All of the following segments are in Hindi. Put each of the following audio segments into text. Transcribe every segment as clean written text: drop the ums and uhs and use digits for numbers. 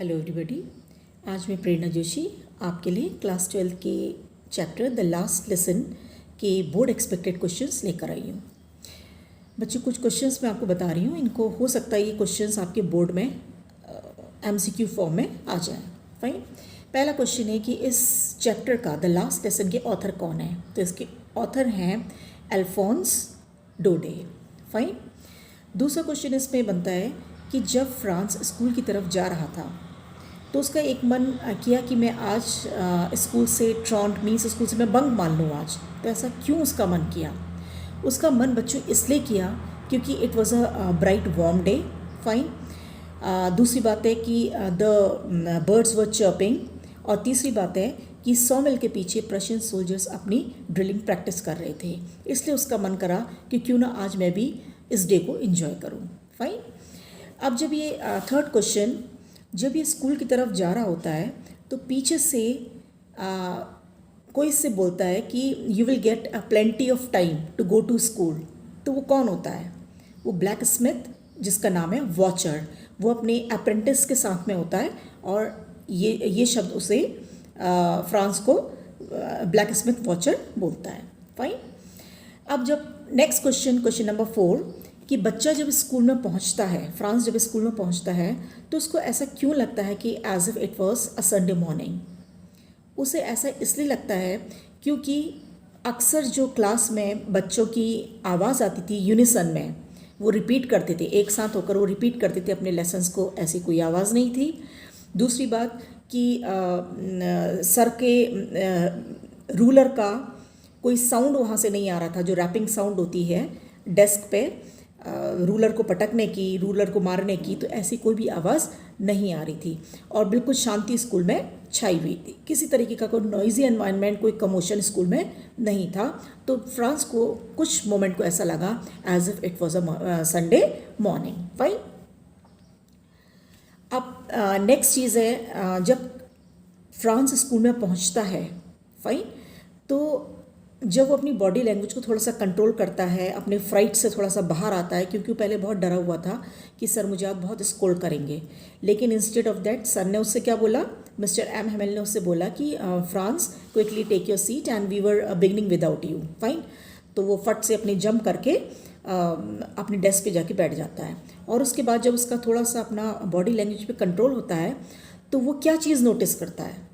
Hello everybody. आज मैं प्रेरणा जोशी आपके लिए क्लास 12 के चैप्टर द लास्ट लेसन के बोर्ड एक्सपेक्टेड क्वेश्चंस लेकर आई हूँ। बच्चों, कुछ क्वेश्चंस मैं आपको बता रही हूँ, इनको हो सकता है ये क्वेश्चंस आपके बोर्ड में एमसीक्यू फॉर्म में आ जाए। फाइन। पहला क्वेश्चन है कि इस चैप्टर का द लास्ट लेसन के ऑथर कौन है। तो इसके ऑथर हैं अल्फोंस डोडे। फाइन। दूसरा क्वेश्चन इसमें बनता है कि जब फ्रांस स्कूल की तरफ जा रहा था तो उसका एक मन किया कि मैं आज स्कूल से ट्रॉन्ट मीन्स स्कूल से मैं बंक मार लूँ आज। तो ऐसा क्यों उसका मन किया? उसका मन बच्चों इसलिए किया क्योंकि it was a bright warm day. Fine. दूसरी बात है कि द बर्ड्स वर चर्पिंग। और तीसरी बात है कि सॉमिल के पीछे प्रशियन सोल्जर्स अपनी ड्रिलिंग प्रैक्टिस कर रहे थे, इसलिए उसका मन करा कि क्यों ना आज मैं भी इस डे को एंजॉय करूँ। फाइन। अब जब ये थर्ड क्वेश्चन, जब ये स्कूल की तरफ जा रहा होता है तो पीछे से कोई इससे बोलता है कि you will get a plenty of time to go to school. तो वो कौन होता है? वो ब्लैक स्मिथ, जिसका नाम है वॉचर। वो अपने अप्रेंटिस के साथ में होता है और ये शब्द उसे फ्रांस को ब्लैक स्मिथ वॉचर बोलता है। फाइन। अब जब नेक्स्ट क्वेश्चन नंबर 4 कि बच्चा जब स्कूल में पहुंचता है, फ्रांस जब स्कूल में पहुंचता है तो उसको ऐसा क्यों लगता है कि as if it was a Sunday morning. उसे ऐसा इसलिए लगता है क्योंकि अक्सर जो क्लास में बच्चों की आवाज़ आती थी यूनिसन में, वो रिपीट करते थे, एक साथ होकर वो रिपीट करते थे अपने लेसन्स को, ऐसी कोई आवाज़ नहीं थी। दूसरी बात कि सर के रूलर का कोई साउंड वहाँ से नहीं आ रहा था, जो रैपिंग साउंड होती है डेस्क पे रूलर को पटकने की, रूलर को मारने की, तो ऐसी कोई भी आवाज़ नहीं आ रही थी और बिल्कुल शांति स्कूल में छाई हुई थी। किसी तरीके का कोई नॉइजी एनवायरनमेंट, कोई कमोशन स्कूल में नहीं था। तो फ्रांस को कुछ मोमेंट को ऐसा लगा as if it was a Sunday morning. Fine. अब नेक्स्ट चीज़ है, जब फ्रांस स्कूल में पहुंचता है, फाइन, तो जब वो अपनी बॉडी लैंग्वेज को थोड़ा सा कंट्रोल करता है, अपने फ्राइट से थोड़ा सा बाहर आता है, क्योंकि वो पहले बहुत डरा हुआ था कि सर मुझे आप बहुत स्कोल्ड करेंगे। लेकिन इंस्टेड ऑफ दैट सर ने उससे क्या बोला, मिस्टर एम हेमेल ने उससे बोला कि Franz quickly take your seat and we were beginning without you. Fine. तो वो फट से अपनी जंप करके अपनी डेस्क पे जाके बैठ जाता है। और उसके बाद जब उसका थोड़ा सा अपना बॉडी लैंग्वेज पे कंट्रोल होता है तो वो क्या चीज़ नोटिस करता है?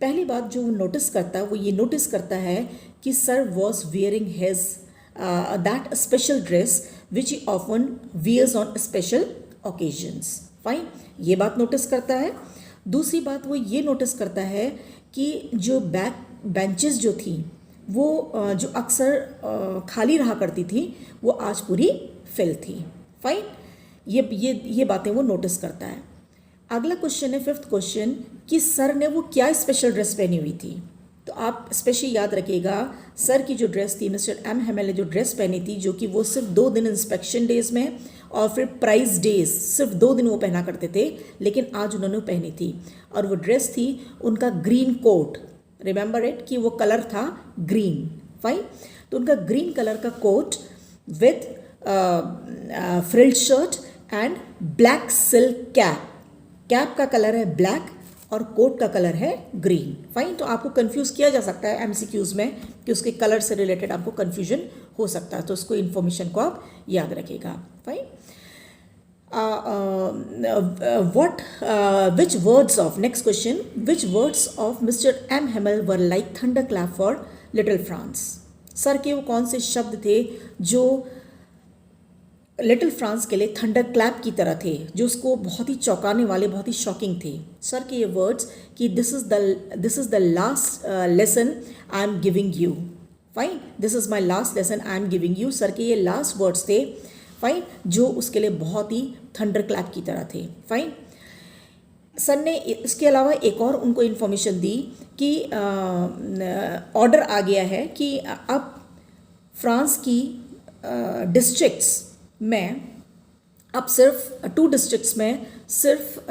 पहली बात जो वो नोटिस करता है वो ये नोटिस करता है कि sir was wearing his that special dress which he often wears on special occasions. Fine. ये बात नोटिस करता है। दूसरी बात वो ये नोटिस करता है कि जो बैक बेंचेस जो थी वो जो अक्सर खाली रहा करती थी वो आज पूरी फिल थी। फाइन। ये बातें वो नोटिस करता है। अगला क्वेश्चन है फिफ्थ क्वेश्चन कि सर ने वो क्या स्पेशल ड्रेस पहनी हुई थी। तो आप स्पेशली याद रखिएगा, सर की जो ड्रेस थी, मिस्टर एम हेमेल ने जो ड्रेस पहनी थी, जो कि वो सिर्फ 2 दिन इंस्पेक्शन डेज में और फिर प्राइज डेज, सिर्फ 2 दिन वो पहना करते थे, लेकिन आज उन्होंने पहनी थी। और वो ड्रेस थी उनका ग्रीन कोट। रिमेंबर इट कि वो कलर था ग्रीन। फाइन। तो उनका ग्रीन कलर का coat with frilled shirt and black silk cap. Cap का कलर है ब्लैक और कोट का कलर है ग्रीन। फाइन। तो आपको कंफ्यूज किया जा सकता है एमसीक्यूज में कि उसके कलर से रिलेटेड आपको कंफ्यूजन हो सकता है, तो उसको इन्फॉर्मेशन को आप याद रखिएगा। Fine. which words of next question, which words of Mr. M. Hemmel were like thunderclap for Little France? Sir के वो कौन से शब्द थे जो लिटिल फ्रांस के लिए थंडर क्लैप की तरह थे, जो उसको बहुत ही चौंकाने वाले, बहुत ही शॉकिंग थे? सर के ये वर्ड्स कि this is the last lesson I am giving you. Fine. This is my last lesson I am giving you. Sir के ये लास्ट वर्ड्स थे। फाइन। जो उसके लिए बहुत ही थंडर क्लैप की तरह थे। फाइन। सर ने इसके अलावा एक और उनको इन्फॉर्मेशन दी कि ऑर्डर आ गया है कि अब फ्रांस की डिस्ट्रिक्ट्स में, अब सिर्फ 2 डिस्ट्रिक्ट्स में सिर्फ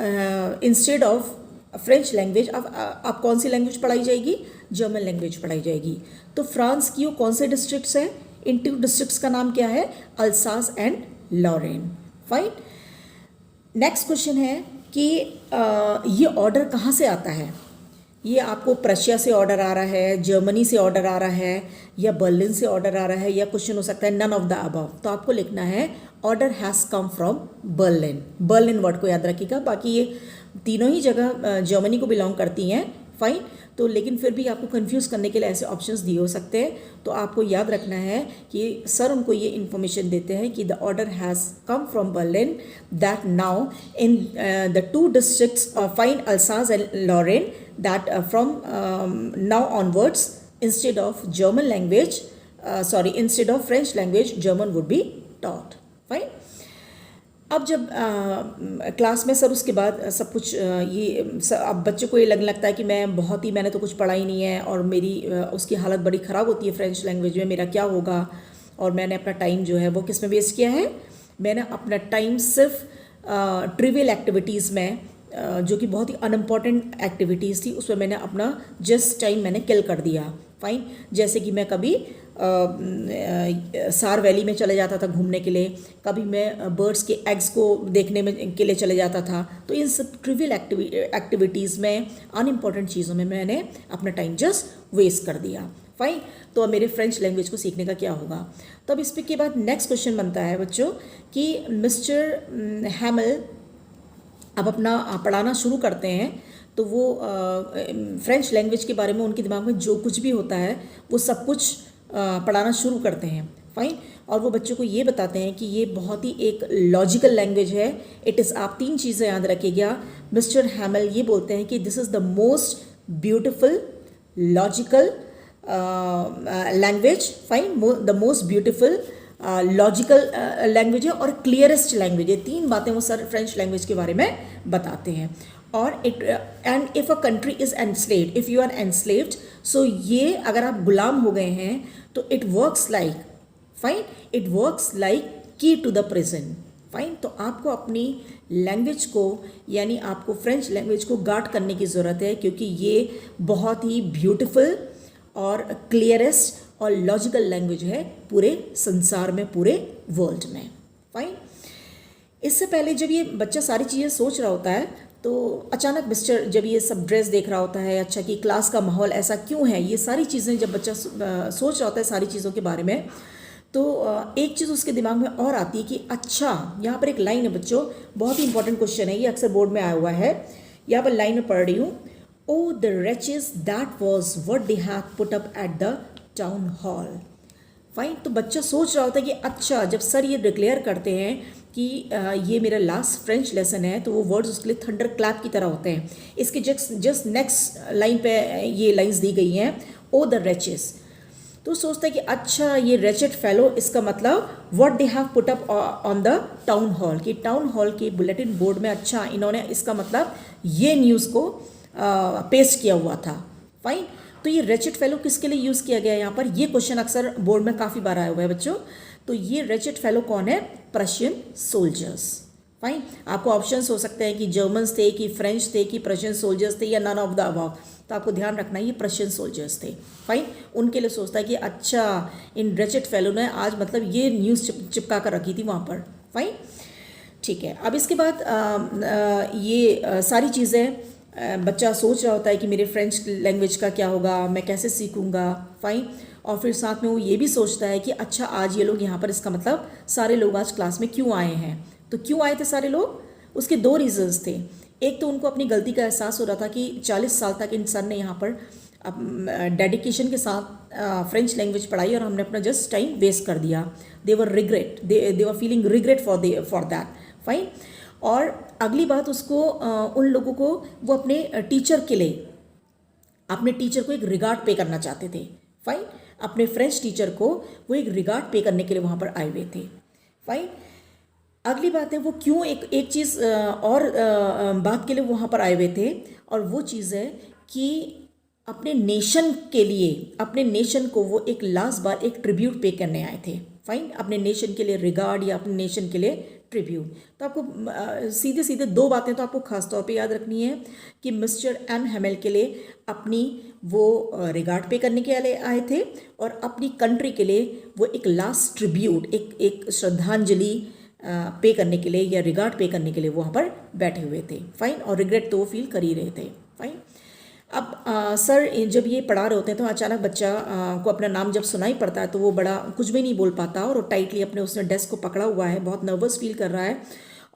इंस्टेड ऑफ फ्रेंच लैंग्वेज अब कौन सी लैंग्वेज पढ़ाई जाएगी? जर्मन लैंग्वेज पढ़ाई जाएगी। तो फ्रांस की वो कौन से डिस्ट्रिक्ट्स हैं? इन 2 डिस्ट्रिक्ट्स का नाम क्या है? Alsace and Lorraine. Fine. Next question है कि ये ऑर्डर कहाँ से आता है। ये आपको प्रशिया से ऑर्डर आ रहा है, जर्मनी से ऑर्डर आ रहा है, या बर्लिन से ऑर्डर आ रहा है, या क्वेश्चन हो सकता है नन ऑफ द अबव। तो आपको लिखना है order has come from Berlin. Berlin word को याद रखिएगा। बाकी ये तीनों ही जगह जर्मनी को बिलोंग करती हैं, फाइन। तो लेकिन फिर भी आपको कंफ्यूज करने के लिए ऐसे ऑप्शंस दिए हो सकते हैं। तो आपको याद रखना है कि सर उनको ये इन्फॉर्मेशन देते हैं कि the order has come from Berlin, that now in the 2 districts fine Alsace and Lorraine, that from now onwards instead of German language instead of French language German would be taught, fine। अब जब क्लास में सर उसके बाद सब कुछ अब बच्चे को ये लगने लगता है कि मैंने तो कुछ पढ़ा ही नहीं है और मेरी उसकी हालत बड़ी ख़राब होती है फ्रेंच लैंग्वेज में, मेरा क्या होगा। और मैंने अपना टाइम जो है वो किस में वेस्ट किया है, मैंने अपना टाइम सिर्फ ट्रिवियल एक्टिविटीज़ में, जो कि बहुत ही अनइम्पॉर्टेंट एक्टिविटीज़ थी, उसमें मैंने अपना जस्ट टाइम मैंने किल कर दिया, फाइन। जैसे कि मैं कभी सार वैली में चले जाता था घूमने के लिए, कभी मैं बर्ड्स के एग्स को देखने में के लिए चले जाता था। तो इन सब ट्रिवियल एक्टिविटीज़ में, अनइम्पॉर्टेंट चीज़ों में मैंने अपना टाइम जस्ट वेस्ट कर दिया, फाइन। तो अब मेरे फ्रेंच लैंग्वेज को सीखने का क्या होगा। तो अब इसके बाद नेक्स्ट क्वेश्चन बनता है बच्चों कि मिस्टर हैमल अब अपना पढ़ाना शुरू करते हैं। तो वो फ्रेंच लैंग्वेज के बारे में उनके दिमाग में जो कुछ भी होता है वो सब कुछ पढ़ाना शुरू करते हैं, फाइन। और वो बच्चों को ये बताते हैं कि ये बहुत ही एक लॉजिकल लैंग्वेज है। इट इज़, आप 3 चीज़ें याद रखिएगा। मिस्टर हैमल ये बोलते हैं कि this is the most beautiful logical language, fine, the most beautiful logical language है और क्लियरेस्ट लैंग्वेज है। 3 बातें वो सर फ्रेंच लैंग्वेज के बारे में बताते हैं। और and if a country is enslaved, if you are enslaved, so ये अगर आप गुलाम हो गए हैं तो it works like, fine, it works like key to the prison, fine. तो आपको अपनी लैंग्वेज को, यानी आपको फ्रेंच लैंग्वेज को गार्ड करने की ज़रूरत है, क्योंकि ये बहुत ही ब्यूटिफुल और क्लियरेस्ट और लॉजिकल लैंग्वेज है पूरे संसार में, पूरे वर्ल्ड में, फाइन। इससे पहले जब ये बच्चा सारी चीज़ें सोच रहा होता है तो अचानक मिस्टर जब ये सब ड्रेस देख रहा होता है, अच्छा कि क्लास का माहौल ऐसा क्यों है, ये सारी चीज़ें जब बच्चा सोच रहा होता है सारी चीज़ों के बारे में, तो एक चीज़ उसके दिमाग में और आती है कि अच्छा, यहाँ पर एक लाइन है बच्चों, बहुत ही इंपॉर्टेंट क्वेश्चन है, ये अक्सर बोर्ड में आया हुआ है। यहाँ पर लाइन में पढ़ रही हूँ, ओ the wretches that was what they had put up at the town hall, fine. तो बच्चा सोच रहा होता है कि अच्छा, जब सर ये डिक्लेयर करते हैं कि ये मेरा लास्ट फ्रेंच लेसन है, तो वो वर्ड्स उसके लिए थंडर क्लैप की तरह होते हैं। इसके जस्ट नेक्स्ट लाइन पे ये लाइंस दी गई हैं, ओ द wretches। तो सोचता है कि अच्छा, ये wretched फेलो, इसका मतलब what they have put up on the town hall, कि टाउन हॉल के बुलेटिन बोर्ड में, अच्छा, इन्होंने इसका मतलब ये न्यूज़ को पेस्ट किया हुआ था, फाइन। तो ये रेचेड फेलो किसके लिए यूज़ किया गया है यहाँ पर, ये क्वेश्चन अक्सर बोर्ड में काफ़ी बार आया हुआ है बच्चों। तो ये रेचेड फेलो कौन है, प्रशियन सोल्जर्स, फाइन। आपको ऑप्शंस हो सकते हैं कि जर्मन्स थे, कि फ्रेंच थे, कि प्रशियन सोल्जर्स थे, या नन ऑफ द अबव। तो आपको ध्यान रखना है ये प्रशियन सोल्जर्स थे, फाइन। उनके लिए सोचता है कि अच्छा, इन रेचेड फेलो ने आज मतलब ये न्यूज़ चिपका कर रखी थी वहाँ पर, फाइन, ठीक है। अब इसके बाद ये सारी चीज़ें बच्चा सोच रहा होता है कि मेरे फ्रेंच लैंग्वेज का क्या होगा, मैं कैसे सीखूंगा, फाइन। और फिर साथ में वो ये भी सोचता है कि अच्छा, आज ये लोग यहाँ पर, इसका मतलब सारे लोग आज क्लास में क्यों आए हैं। तो क्यों आए थे सारे लोग, उसके 2 रीज़न्स थे। एक तो उनको अपनी गलती का एहसास हो रहा था कि 40 साल तक इन सर ने यहाँ पर डेडिकेशन के साथ फ्रेंच लैंग्वेज पढ़ाई और हमने अपना जस्ट टाइम वेस्ट कर दिया। They were feeling regret for that, fine. और अगली बात, उसको उन लोगों को, वो अपने टीचर के लिए, अपने टीचर को एक रिगार्ड पे करना चाहते थे, फाइन। अपने फ्रेंच टीचर को वो एक रिगार्ड पे करने के लिए वहाँ पर आए हुए थे, फाइन। अगली बात है, वो क्यों एक चीज़ और बात के लिए वहाँ पर आए हुए थे, और वो चीज़ है कि अपने नेशन के लिए, अपने नेशन को वो एक लास्ट बार एक ट्रिब्यूट पे करने आए थे, फाइन। अपने नेशन के लिए रिगार्ड या अपने नेशन के लिए ट्रिब्यूट। तो आपको सीधे सीधे 2 बातें तो आपको खास तौर पे याद रखनी है कि मिस्टर एम हैमल के लिए अपनी वो रिगार्ड पे करने के लिए आए थे, और अपनी कंट्री के लिए वो एक लास्ट ट्रिब्यूट, एक श्रद्धांजलि पे करने के लिए या रिगार्ड पे करने के लिए वो वहाँ पर बैठे हुए थे। फाइन। और रिग्रेट तो वो फील कर ही रहे थे। फाइन। अब सर जब ये पढ़ा रहे होते हैं तो अचानक बच्चा को अपना नाम जब सुनाई पड़ता है तो वो बड़ा कुछ भी नहीं बोल पाता और टाइटली अपने उसने डेस्क को पकड़ा हुआ है, बहुत नर्वस फील कर रहा है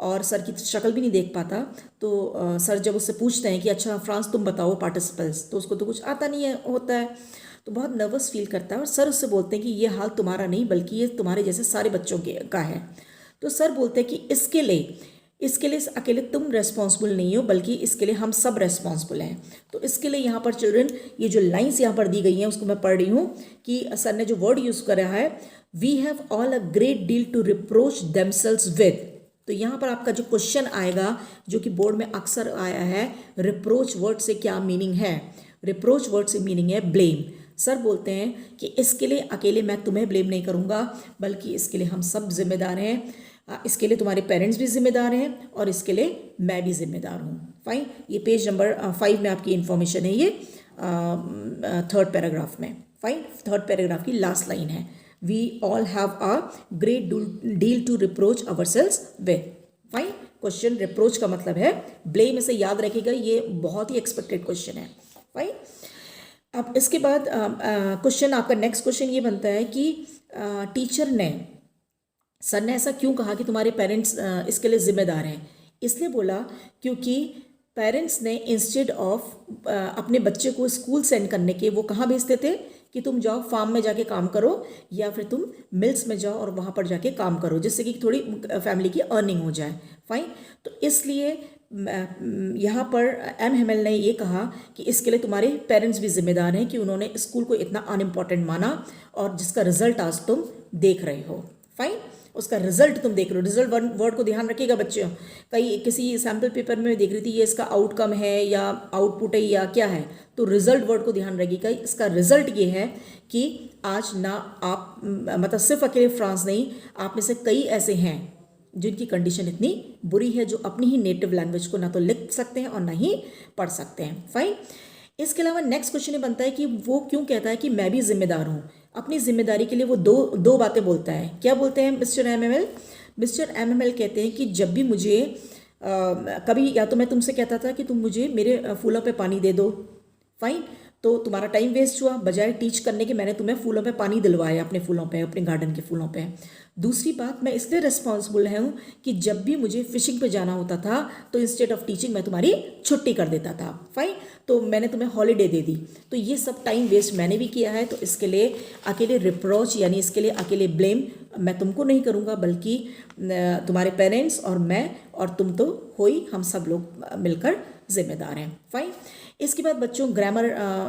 और सर की शक्ल भी नहीं देख पाता। तो सर जब उससे पूछते हैं कि अच्छा फ्रांस तुम बताओ पार्टिसिपल्स, तो उसको तो कुछ आता नहीं है होता है, तो बहुत नर्वस फील करता है और सर उससे बोलते हैं कि ये हाल तुम्हारा नहीं बल्कि ये तुम्हारे जैसे सारे बच्चों का है। तो सर बोलते हैं कि इसके लिए अकेले तुम रेस्पॉन्सिबल नहीं हो बल्कि इसके लिए हम सब रेस्पॉन्सिबल हैं। तो इसके लिए यहाँ पर चिल्ड्रन ये जो लाइन्स यहाँ पर दी गई हैं उसको मैं पढ़ रही हूँ कि सर ने जो वर्ड यूज़ करा है, we have all a great deal to reproach themselves with. तो यहाँ पर आपका जो क्वेश्चन आएगा जो कि बोर्ड में अक्सर आया है, रिप्रोच वर्ड से क्या मीनिंग है? रिप्रोच वर्ड से मीनिंग है ब्लेम। सर बोलते हैं कि इसके लिए अकेले मैं तुम्हें ब्लेम नहीं करूँगा बल्कि इसके लिए हम सब जिम्मेदार हैं। इसके लिए तुम्हारे पेरेंट्स भी जिम्मेदार हैं और इसके लिए मैं भी जिम्मेदार हूँ। फाइन। ये पेज नंबर 5 में आपकी इन्फॉर्मेशन है, ये 3rd पैराग्राफ में। फाइन। 3rd पैराग्राफ की लास्ट लाइन है, we all have a great deal to reproach ourselves with. Fine. Question reproach का मतलब है ब्लेम, इसे याद रखिएगा, ये बहुत ही एक्सपेक्टेड क्वेश्चन है। फाइन। अब इसके बाद क्वेश्चन आपका नेक्स्ट क्वेश्चन ये बनता है कि टीचर ने, सर ने ऐसा क्यों कहा कि तुम्हारे पेरेंट्स इसके लिए जिम्मेदार हैं? इसलिए बोला क्योंकि पेरेंट्स ने इंस्टेड ऑफ अपने बच्चे को स्कूल सेंड करने के वो कहाँ भेजते थे कि तुम जाओ फार्म में जाके काम करो या फिर तुम मिल्स में जाओ और वहाँ पर जाके काम करो जिससे कि थोड़ी फैमिली की अर्निंग हो जाए। फाइन। तो इसलिए यहाँ पर एम हेमेल ने ये कहा कि इसके लिए तुम्हारे पेरेंट्स भी जिम्मेदार हैं कि उन्होंने स्कूल को इतना अनइम्पॉर्टेंट माना और जिसका रिजल्ट आज तुम देख रहे हो। फाइन। उसका रिजल्ट तुम देख रहे हो। रिजल्ट वर्ड को ध्यान रखिएगा बच्चों। कई किसी सैम्पल पेपर में देख रही थी ये इसका आउटकम है या आउटपुट है या क्या है, तो रिजल्ट वर्ड को ध्यान रखिएगा। इसका रिजल्ट ये है कि आज ना आप मतलब सिर्फ अकेले फ्रांस नहीं, आप में से कई ऐसे हैं जिनकी कंडीशन इतनी बुरी है जो अपनी ही नेटिव लैंग्वेज को ना तो लिख सकते हैं और ना ही पढ़ सकते हैं। फाइन। इसके अलावा नेक्स्ट क्वेश्चन ये बनता है कि वो क्यों कहता है कि मैं भी जिम्मेदार हूँ। अपनी जिम्मेदारी के लिए वो दो बातें बोलता है। क्या बोलते हैं मिस्टर एमएमएल? मिस्टर एमएमएल कहते हैं कि जब भी मुझे कभी या तो मैं तुमसे कहता था कि तुम मुझे मेरे फूलों पे पानी दे दो। फाइन। तो तुम्हारा टाइम वेस्ट हुआ, बजाय टीच करने के मैंने तुम्हें फूलों पे पानी दिलवाया, अपने फूलों पे, अपने गार्डन के फूलों पे। दूसरी बात, मैं इसलिए रिस्पॉन्सिबल हूँ कि जब भी मुझे फिशिंग पे जाना होता था तो इंस्टेड ऑफ टीचिंग मैं तुम्हारी छुट्टी कर देता था। फाइन। तो मैंने तुम्हें हॉलीडे दे दी। तो ये सब टाइम वेस्ट मैंने भी किया है, तो इसके लिए अकेले रिप्रोच यानी इसके लिए अकेले ब्लेम मैं तुमको नहीं करूँगा बल्कि तुम्हारे पेरेंट्स और मैं और तुम तो हो ही, हम सब लोग मिलकर जिम्मेदार हैं। फाइन। इसके बाद बच्चों ग्रामर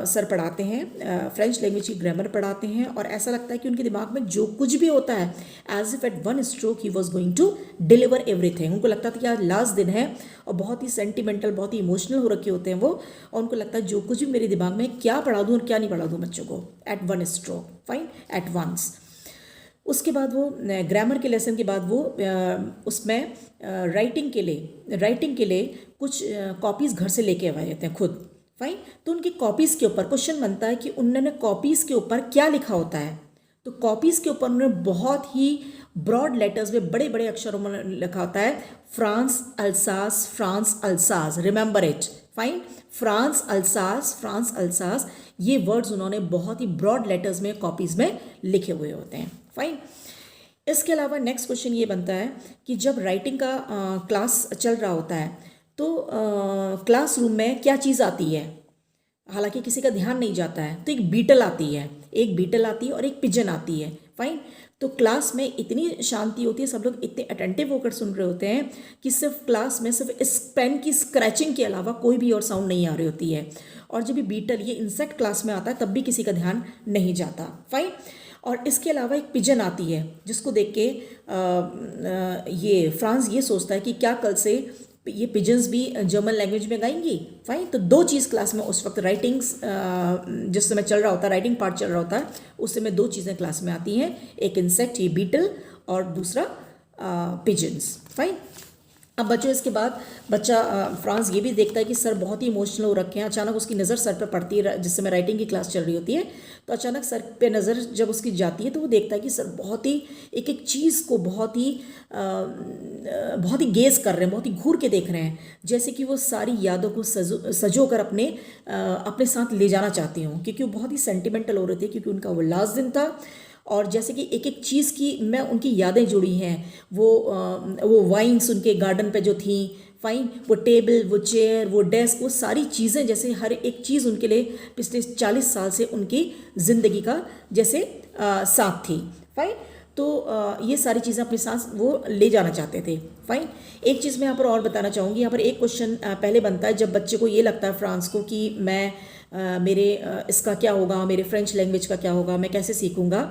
सर पढ़ाते हैं, फ्रेंच लैंग्वेज की ग्रामर पढ़ाते हैं और ऐसा लगता है कि उनके दिमाग में जो कुछ भी होता है as if at one stroke he was going to deliver everything. उनको लगता था कि आज लास्ट दिन है और बहुत ही सेंटिमेंटल, बहुत ही इमोशनल हो रखे होते हैं वो, और उनको लगता है जो कुछ भी मेरे दिमाग में क्या पढ़ा दूँ और क्या नहीं पढ़ा दूँ बच्चों को at one stroke. Fine. At once. उसके बाद वो ग्रामर के लेसन के बाद वो उसमें राइटिंग के लिए कुछ कॉपीज़ घर से लेके आए रहते हैं खुद। फाइन। तो उनकी कॉपीज़ के ऊपर क्वेश्चन बनता है कि उन्होंने कॉपीज़ के ऊपर क्या लिखा होता है। तो कॉपीज़ के ऊपर उन्होंने बहुत ही ब्रॉड लेटर्स में बड़े बड़े अक्षरों में लिखा होता है France Alsace, France Alsace. Remember it. Fine. France Alsace, France Alsace, ये वर्ड्स उन्होंने बहुत ही ब्रॉड लेटर्स में कॉपीज़ में लिखे हुए होते हैं। फाइन। इसके अलावा नेक्स्ट क्वेश्चन ये बनता है कि जब राइटिंग का क्लास चल रहा होता है तो क्लासरूम में क्या चीज़ आती है, हालांकि किसी का ध्यान नहीं जाता है, तो एक बीटल आती है और एक पिजन आती है। फाइन। तो क्लास में इतनी शांति होती है, सब लोग इतने अटेंटिव होकर सुन रहे होते हैं कि सिर्फ क्लास में सिर्फ इस पेन की स्क्रैचिंग के अलावा कोई भी और साउंड नहीं आ रही होती है। और जब ये बीटल, ये इंसेक्ट क्लास में आता है तब भी किसी का ध्यान नहीं जाता। फाइन। और इसके अलावा एक पिजन आती है जिसको देख के ये फ्रांस ये सोचता है कि क्या कल से ये पिजन्स भी जर्मन लैंग्वेज में गाएंगी। फाइन। तो दो चीज़ क्लास में उस वक्त राइटिंग्स जिस समय चल रहा होता है, राइटिंग पार्ट चल रहा होता है, उस समय दो चीज़ें क्लास में आती हैं, एक इंसेक्ट ये बीटल और दूसरा पिजन्स। फाइन। अब बच्चों इसके बाद बच्चा फ्रांस ये भी देखता है कि सर बहुत ही इमोशनल हो रखे हैं। अचानक उसकी नज़र सर पर पड़ती है, जिस समय राइटिंग की क्लास चल रही होती है, तो अचानक सर पे नज़र जब उसकी जाती है तो वो देखता है कि सर बहुत ही एक एक चीज़ को बहुत ही गेज़ कर रहे हैं, बहुत ही घूर के देख रहे हैं, जैसे कि वो सारी यादों को सजो कर अपने साथ ले जाना चाहते हों, क्योंकि वो बहुत ही सेंटिमेंटल हो रहे थे, क्योंकि उनका वो लास्ट दिन था। और जैसे कि एक एक चीज़ की मैं उनकी यादें जुड़ी हैं, वो वाइन्स उनके गार्डन पे जो थी, फाइन, वो टेबल, वो चेयर, वो डेस्क, वो सारी चीज़ें, जैसे हर एक चीज़ उनके लिए पिछले 40 साल से उनकी ज़िंदगी का जैसे साथ थी। फाइन, तो ये सारी चीज़ें अपने साथ वो ले जाना चाहते थे। फाइन, एक चीज़ मैं यहाँ पर और बताना चाहूँगी। यहाँ पर एक क्वेश्चन पहले बनता है, जब बच्चे को ये लगता है फ्रांस को कि मैं इसका क्या होगा, मेरे फ्रेंच लैंग्वेज का क्या होगा, मैं कैसे सीखूंगा,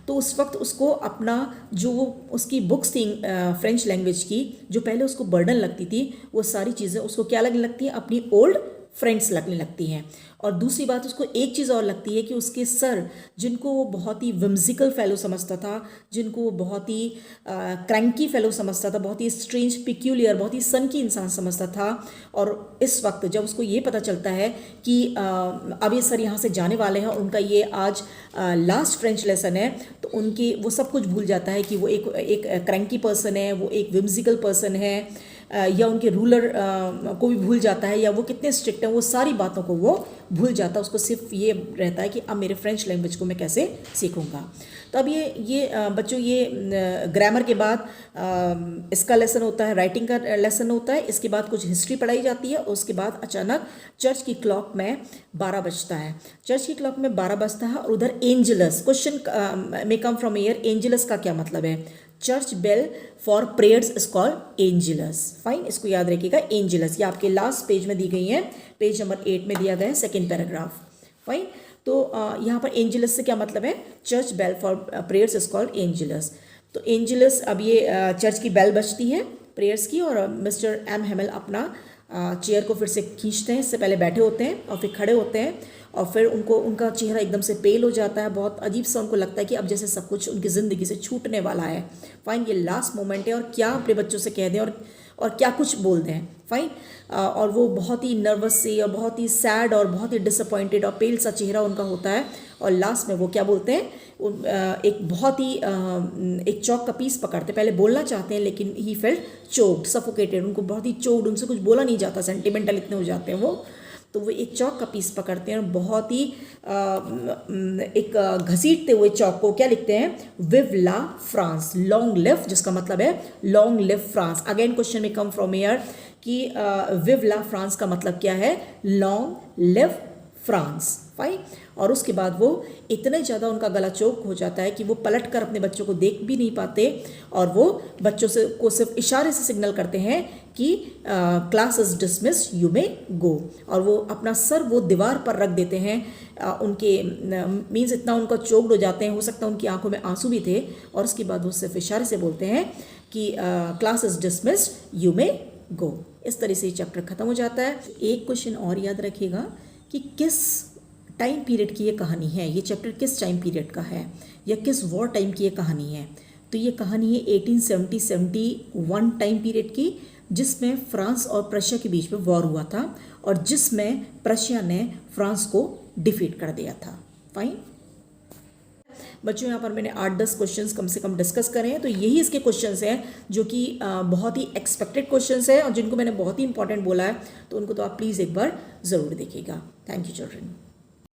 तो उस वक्त उसको अपना जो उसकी बुक्स थी फ्रेंच लैंग्वेज की, जो पहले उसको बर्डन लगती थी, वो सारी चीज़ें उसको क्या लगने लगती हैं, अपनी ओल्ड फ्रेंड्स लगने लगती हैं। और दूसरी बात उसको एक चीज़ और लगती है कि उसके सर, जिनको वो बहुत ही विम्सिकल फेलो समझता था, जिनको वो बहुत ही क्रैंकी फेलो समझता था, बहुत ही स्ट्रेंज, पिक्यूलियर, बहुत ही सन की इंसान समझता था, और इस वक्त जब उसको ये पता चलता है कि अब ये सर यहाँ से जाने वाले हैं, उनका ये आज लास्ट फ्रेंच लेसन है, तो उनकी वो सब कुछ भूल जाता है कि वो एक क्रैंकी पर्सन है, वो एक विम्सिकल पर्सन है, या उनके रूलर को भी भूल जाता है, या वो कितने स्ट्रिक्ट हैं, वो सारी बातों को वो भूल जाता है। उसको सिर्फ ये रहता है कि अब मेरे फ्रेंच लैंग्वेज को मैं कैसे सीखूंगा। तो अब ये बच्चों, ये ग्रामर के बाद इसका लेसन होता है, राइटिंग का लेसन होता है, इसके बाद कुछ हिस्ट्री पढ़ाई जाती है, और उसके बाद अचानक चर्च की क्लॉक में 12 बजता है। चर्च की क्लॉक में 12 बजता है, और उधर एंजलस, क्वेश्चन में कम फ्रॉम ईयर, एंजलस का क्या मतलब है? Church bell for prayers is called Angelus. Fine, इसको याद रखिएगा, एंजलस। ये आपके लास्ट पेज में दी गई है, पेज नंबर 8 में दिया गया है, सेकेंड पैराग्राफ। फाइन, तो यहाँ पर एंजलस से क्या मतलब है? Church bell for prayers is called Angelus. तो एंजलस, अब ये चर्च की बेल बजती है प्रेयर्स की, और मिस्टर एम हेमल अपना चेयर को फिर से खींचते हैं, इससे पहले बैठे होते हैं और फिर खड़े होते हैं, और फिर उनका चेहरा एकदम से पेल हो जाता है, बहुत अजीब सा उनको लगता है कि अब जैसे सब कुछ उनकी ज़िंदगी से छूटने वाला है। फाइन, ये लास्ट मोमेंट है, और क्या अपने बच्चों से कह दें और क्या कुछ बोल दें। फाइन, और वो बहुत ही नर्वस सी और बहुत ही सैड और बहुत ही डिसअपॉइंटेड और पेल सा चेहरा उनका होता है, और लास्ट में वो क्या बोलते हैं, एक बहुत ही एक चौक का पीस पकड़ते, पहले बोलना चाहते हैं लेकिन ही फेल्ट चोक्ड, सफोकेटेड, उनको बहुत ही चोक्ड, उनसे कुछ बोला नहीं जाता, सेंटिमेंटल इतने हो जाते हैं वो, तो वो एक चौक का पीस पकड़ते हैं और बहुत ही एक घसीटते हुए चौक को क्या लिखते हैं? विव ला फ्रांस, लॉन्ग लिव, जिसका मतलब है long live France. Again question में कम फ्रॉम हियर कि विव ला फ्रांस का मतलब क्या है? Long live France. फाइन, और उसके बाद वो इतने ज़्यादा उनका गला चोक हो जाता है कि वो पलट कर अपने बच्चों को देख भी नहीं पाते, और वो बच्चों से को सिर्फ इशारे से सिग्नल करते हैं कि class is dismiss, you may go, और वो अपना सर वो दीवार पर रख देते हैं। उनके मीन्स इतना उनका चोक्ड हो जाते हैं, हो सकता है उनकी आंखों में आंसू भी थे, और उसके बाद वो सिर्फ इशारे से बोलते हैं कि class is dismiss, you may go. इस तरह से ये चैप्टर खत्म हो जाता है। एक क्वेश्चन और याद रखिएगा कि किस टाइम पीरियड की ये कहानी है, ये चैप्टर किस टाइम पीरियड का है, या किस वॉर टाइम की ये कहानी है। तो ये कहानी है 1870-71 टाइम पीरियड की, जिसमें फ्रांस और प्रशिया के बीच में वॉर हुआ था, और जिसमें प्रशिया ने फ्रांस को डिफीट कर दिया था। फाइन बच्चों, यहाँ पर मैंने 8-10 क्वेश्चंस कम से कम डिस्कस करे हैं, तो यही इसके क्वेश्चंस हैं जो कि बहुत ही एक्सपेक्टेड क्वेश्चंस हैं, और जिनको मैंने बहुत ही इंपॉर्टेंट बोला है, तो उनको तो आप प्लीज़ एक बार ज़रूर देखिएगा। Thank you children.